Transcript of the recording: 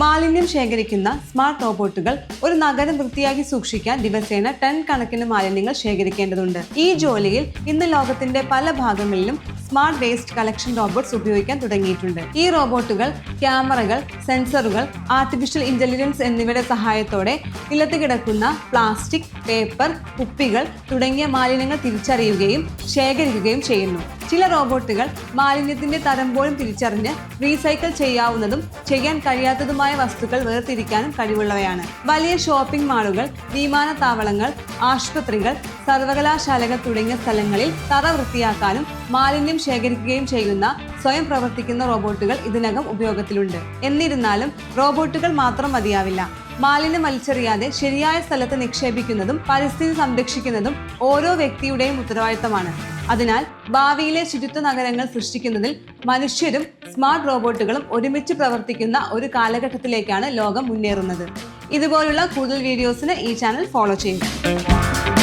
മാലിന്യം ശേഖരിക്കുന്ന സ്മാർട്ട് റോബോട്ടുകൾ ഒരു നഗരം വൃത്തിയാക്കി സൂക്ഷിക്കാൻ ദിവസേന ടൺ കണക്കിന് മാലിന്യങ്ങൾ ശേഖരിക്കേണ്ടതുണ്ട്. ഈ ജോലിയിൽ ഇന്ന് ലോകത്തിന്റെ പല ഭാഗങ്ങളിലും സ്മാർട്ട് വേസ്റ്റ് കളക്ഷൻ റോബോട്ട്സ് ഉപയോഗിക്കാൻ തുടങ്ങിയിട്ടുണ്ട്. ഈ റോബോട്ടുകൾ ക്യാമറകൾ, സെൻസറുകൾ, ആർട്ടിഫിഷ്യൽ ഇന്റലിജൻസ് എന്നിവയുടെ സഹായത്തോടെ നിലത്ത് കിടക്കുന്ന പ്ലാസ്റ്റിക്, പേപ്പർ, കുപ്പികൾ തുടങ്ങിയ മാലിന്യങ്ങൾ തിരിച്ചറിയുകയും ശേഖരിക്കുകയും ചെയ്യുന്നു. ചില റോബോട്ടുകൾ മാലിന്യത്തിന്റെ തരം പോലും തിരിച്ചറിഞ്ഞ് റീസൈക്കിൾ ചെയ്യാവുന്നതും ചെയ്യാൻ കഴിയാത്തതുമായ വസ്തുക്കൾ വേർതിരിക്കാനും കഴിവുള്ളവയാണ്. വലിയ ഷോപ്പിംഗ് മാളുകൾ, വിമാനത്താവളങ്ങൾ, ആശുപത്രികൾ, സർവകലാശാലകൾ തുടങ്ങിയ സ്ഥലങ്ങളിൽ തറ വൃത്തിയാക്കാനും മാലിന്യം ശേഖരിക്കുകയും ചെയ്യുന്ന സ്വയം പ്രവർത്തിക്കുന്ന റോബോട്ടുകൾ ഇതിനകം ഉപയോഗത്തിലുണ്ട്. എന്നിരുന്നാലും റോബോട്ടുകൾ മാത്രം മതിയാവില്ല. മാലിന്യം വലിച്ചെറിയാതെ ശരിയായ സ്ഥലത്ത് നിക്ഷേപിക്കുന്നതും പരിസ്ഥിതി സംരക്ഷിക്കുന്നതും ഓരോ വ്യക്തിയുടെയും ഉത്തരവാദിത്തമാണ്. അതിനാൽ ഭാവിയിലെ ശുചിത്വ നഗരങ്ങൾ സൃഷ്ടിക്കുന്നതിൽ മനുഷ്യരും സ്മാർട്ട് റോബോട്ടുകളും ഒരുമിച്ച് പ്രവർത്തിക്കുന്ന ഒരു കാലഘട്ടത്തിലേക്കാണ് ലോകം മുന്നേറുന്നത്. ഇതുപോലുള്ള കൂടുതൽ വീഡിയോസിന് ഈ ചാനൽ ഫോളോ ചെയ്യുക.